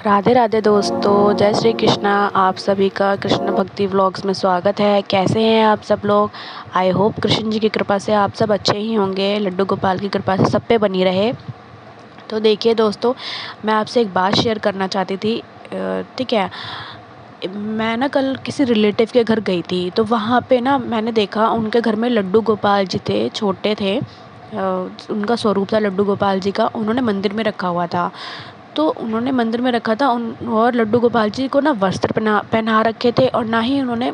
राधे राधे दोस्तों, जय श्री कृष्णा। आप सभी का कृष्ण भक्ति व्लॉग्स में स्वागत है। कैसे हैं आप सब लोग? आई होप कृष्ण जी की कृपा से आप सब अच्छे ही होंगे। लड्डू गोपाल की कृपा से सब पे बनी रहे। तो देखिए दोस्तों, मैं आपसे एक बात शेयर करना चाहती थी। ठीक है, मैं ना कल किसी रिलेटिव के घर गई थी, तो वहाँ पे ना मैंने देखा उनके घर में लड्डू गोपाल जी थे, छोटे थे। उनका स्वरूप था लड्डू गोपाल जी का, उन्होंने मंदिर में रखा हुआ था। तो उन्होंने मंदिर में रखा था और लड्डू गोपाल जी को ना वस्त्र पहना रखे थे, और ना ही उन्होंने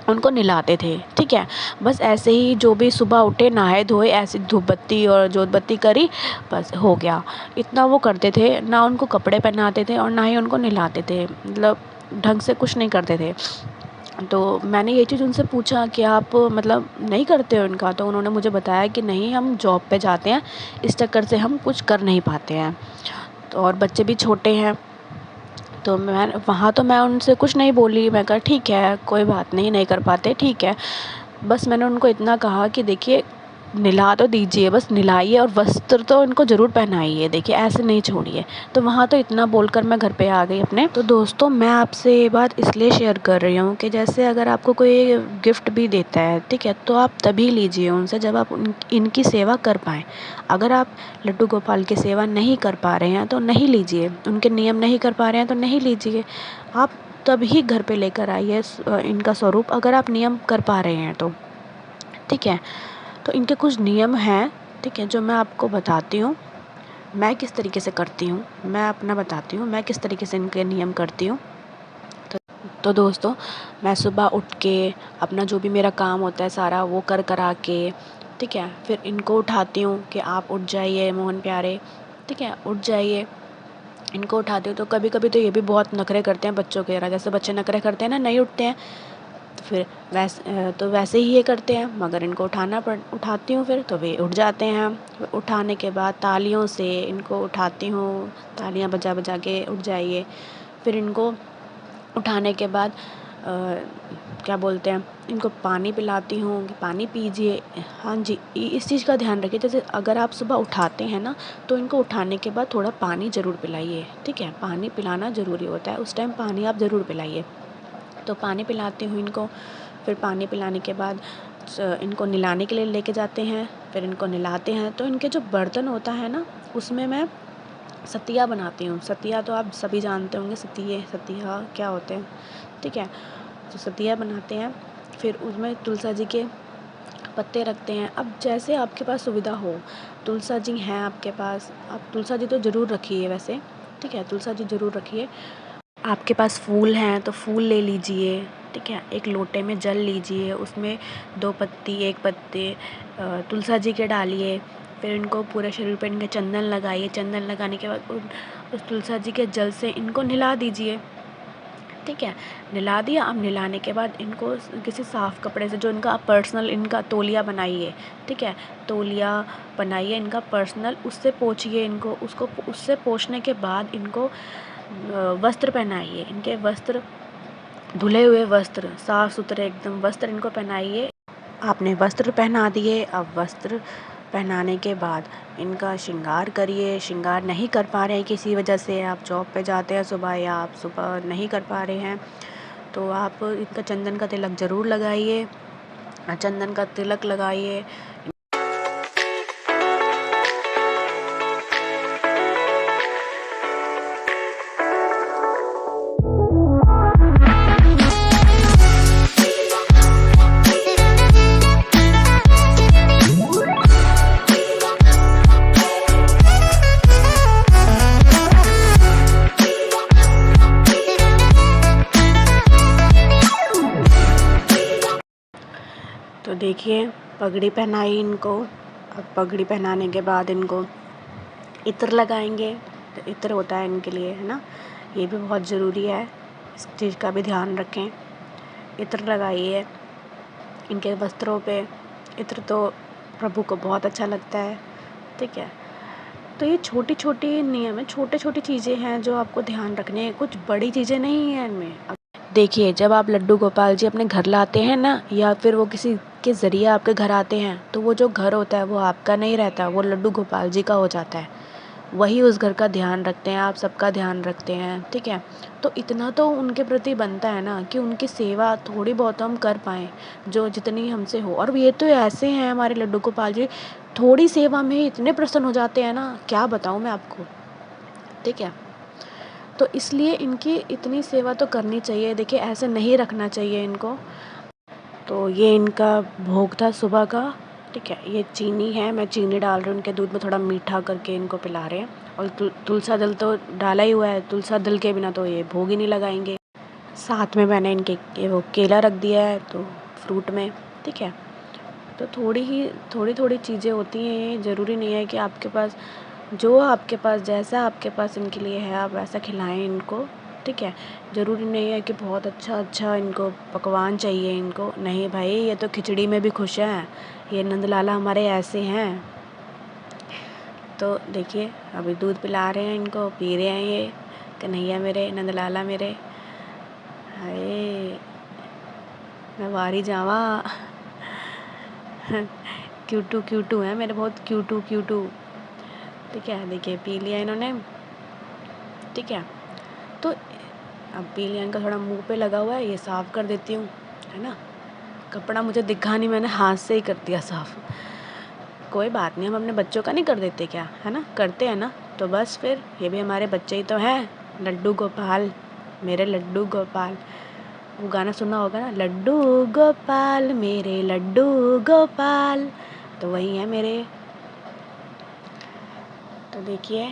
उनको नहलाते थे। ठीक है, बस ऐसे ही जो भी सुबह उठे नहाए धोए, ऐसे धूप बत्ती और जोत बत्ती करी, बस हो गया। इतना वो करते थे, ना उनको कपड़े पहनाते थे और ना ही उनको नहलाते थे, मतलब ढंग से कुछ नहीं करते थे। तो मैंने ये चीज़ उनसे पूछा कि आप मतलब नहीं करते हो इनका? तो उन्होंने मुझे बताया कि नहीं, हम जॉब पे जाते हैं, इस चक्कर से हम कुछ कर नहीं पाते हैं, तो और बच्चे भी छोटे हैं। तो मैं उनसे कुछ नहीं बोली। मैं कहा ठीक है, कोई बात नहीं, नहीं कर पाते, ठीक है। बस मैंने उनको इतना कहा कि देखिए, नहला तो दीजिए, बस नहलाइए और वस्त्र तो इनको ज़रूर पहनाइए, देखिए ऐसे नहीं छोड़िए। तो वहाँ तो इतना बोलकर मैं घर पे आ गई अपने। तो दोस्तों, मैं आपसे ये बात इसलिए शेयर कर रही हूँ कि जैसे अगर आपको कोई गिफ्ट भी देता है, ठीक है, तो आप तभी लीजिए उनसे जब आप इनकी सेवा कर पाएँ। अगर आप लड्डू गोपाल की सेवा नहीं कर पा रहे हैं तो नहीं लीजिए, उनके नियम नहीं कर पा रहे हैं तो नहीं लीजिए। आप तभी घर पे लेकर आइए इनका स्वरूप, अगर आप नियम कर पा रहे हैं तो। ठीक है, तो इनके कुछ नियम हैं, ठीक है, जो मैं आपको बताती हूँ। मैं किस तरीके से करती हूँ, मैं अपना बताती हूँ, मैं किस तरीके से इनके नियम करती हूँ। तो दोस्तों, मैं सुबह उठ के अपना जो भी मेरा काम होता है सारा वो कर करा के, ठीक है, फिर इनको उठाती हूँ कि आप उठ जाइए मोहन प्यारे, ठीक है, उठ जाइए। इनको उठाती हूँ तो कभी कभी तो ये भी बहुत नखरे करते हैं बच्चों के तरह, जैसे बच्चे नखरे करते हैं ना, नहीं उठते हैं, तो फिर वैसे ही ये करते हैं, मगर इनको उठाती हूँ फिर तो वे उठ जाते हैं। फिर उठाने के बाद तालियों से इनको उठाती हूँ, तालियां बजा बजा के उठ जाइए। फिर इनको उठाने के बाद क्या बोलते हैं, इनको पानी पिलाती हूँ कि पानी पीजिए। हाँ जी, इस चीज़ का ध्यान रखिए, जैसे अगर आप सुबह उठाते हैं ना, तो इनको उठाने के बाद थोड़ा पानी ज़रूर पिलाइए। ठीक है, पानी पिलाना ज़रूरी होता है, उस टाइम पानी आप ज़रूर पिलाइए। तो पानी पिलाती हूँ इनको। फिर पानी पिलाने के बाद इनको नहलाने के लिए लेके जाते हैं, फिर इनको नहलाते हैं। तो इनके जो बर्तन होता है ना, उसमें मैं सतिया बनाती हूँ। सतिया तो आप सभी जानते होंगे, सतिया क्या होते हैं, ठीक है। तो सतिया बनाते हैं, फिर उसमें तुलसा जी के पत्ते रखते हैं। अब जैसे आपके पास सुविधा हो, तुलसा जी हैं आपके पास, आप तुलसा जी तो ज़रूर रखिए वैसे, ठीक है, तुलसा जी ज़रूर रखिए। आपके पास फूल हैं तो फूल ले लीजिए, ठीक है। एक लोटे में जल लीजिए, उसमें 2 पत्ती 1 पत्ते तुलसा जी के डालिए। फिर इनको पूरे शरीर पे इनके चंदन लगाइए। चंदन लगाने के बाद उस तुलसा जी के जल से इनको नहला दीजिए, ठीक है। नहला दिया। अब नहलाने के बाद इनको किसी साफ़ कपड़े से, जो इनका पर्सनल इनका तौलिया बनाइए, ठीक है, तौलिया बनाइए इनका पर्सनल, उससे पोंछिए इनको। उससे पोंछने के बाद इनको वस्त्र पहनाइए। इनके वस्त्र, धुले हुए वस्त्र, साफ़ सुथरे एकदम वस्त्र इनको पहनाइए। आपने वस्त्र पहना दिए। अब वस्त्र पहनाने के बाद इनका श्रृंगार करिए। श्रृंगार नहीं कर पा रहे हैं किसी वजह से, आप जॉब पे जाते हैं सुबह या आप सुबह नहीं कर पा रहे हैं, तो आप इनका चंदन का तिलक ज़रूर लगाइए। चंदन का तिलक लगाइए। तो देखिए, पगड़ी पहनाई इनको। अब पगड़ी पहनाने के बाद इनको इत्र लगाएंगे। तो इत्र होता है इनके लिए, है ना, ये भी बहुत ज़रूरी है, इस चीज़ का भी ध्यान रखें। इत्र लगाइए इनके वस्त्रों पे। इत्र तो प्रभु को बहुत अच्छा लगता है, ठीक है। तो ये छोटी छोटी नियम है, छोटे छोटी चीज़ें हैं जो आपको ध्यान रखने हैं, कुछ बड़ी चीज़ें नहीं हैं इनमें। देखिए, जब आप लड्डू गोपाल जी अपने घर लाते हैं ना, या फिर वो किसी के ज़रिए आपके घर आते हैं, तो वो जो घर होता है वो आपका नहीं रहता, वो लड्डू गोपाल जी का हो जाता है। वही उस घर का ध्यान रखते हैं, आप सबका ध्यान रखते हैं, ठीक है। तो इतना तो उनके प्रति बनता है ना कि उनकी सेवा थोड़ी बहुत हम कर पाएँ, जो जितनी हमसे हो। और ये तो ऐसे हैं हमारे लड्डू गोपाल जी, थोड़ी सेवा में ही इतने प्रसन्न हो जाते हैं ना, क्या बताऊँ मैं आपको, ठीक है। तो इसलिए इनकी इतनी सेवा तो करनी चाहिए, देखिए ऐसे नहीं रखना चाहिए इनको। तो ये इनका भोग था सुबह का, ठीक है। ये चीनी है, मैं चीनी डाल रही हूँ इनके दूध में, थोड़ा मीठा करके इनको पिला रहे हैं। और तुलसा दल तो डाला ही हुआ है, तुलसा दल के बिना तो ये भोग ही नहीं लगाएंगे। साथ में मैंने इनके वो केला रख दिया है तो फ्रूट में, ठीक है। तो थोड़ी थोड़ी चीज़ें होती हैं, ये ज़रूरी नहीं है कि आपके पास जो आपके पास जैसा आपके पास इनके लिए है आप वैसा खिलाएं इनको, ठीक है। ज़रूरी नहीं है कि बहुत अच्छा इनको पकवान चाहिए इनको, नहीं भाई, ये तो खिचड़ी में भी खुश हैं, ये नंदलाला हमारे ऐसे हैं। तो देखिए अभी दूध पिला रहे हैं इनको, पी रहे हैं ये, कन्हैया मेरे, नंदलाला मेरे। हाय मैं वारी जावा क्यूटू है मेरे, बहुत क्यूटू, ठीक है। देखिए पी लिया इन्होंने, ठीक है। तो अब पी लिया, इनका थोड़ा मुंह पे लगा हुआ है, ये साफ़ कर देती हूँ, है ना। कपड़ा मुझे दिखा नहीं, मैंने हाथ से ही कर दिया साफ़। कोई बात नहीं, हम अपने बच्चों का नहीं कर देते क्या, है ना, करते हैं ना। तो बस फिर ये भी हमारे बच्चे ही तो हैं, लड्डू गोपाल, मेरे लड्डू गोपाल। वो गाना सुना होगा ना, लड्डू गोपाल मेरे लड्डू गोपाल, तो वही है मेरे। तो देखिए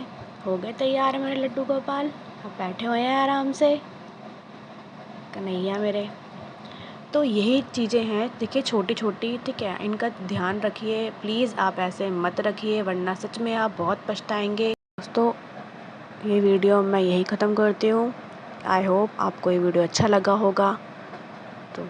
हो गए तैयार मेरे लड्डू गोपाल, अब बैठे हुए हैं आराम से, कन्हैया मेरे। तो यही चीज़ें हैं, देखिए छोटी छोटी, ठीक है। इनका ध्यान रखिए प्लीज़, आप ऐसे मत रखिए वरना सच में आप बहुत पछताएंगे। दोस्तों ये वीडियो मैं यही ख़त्म करती हूँ। आई होप आपको ये वीडियो अच्छा लगा होगा। तो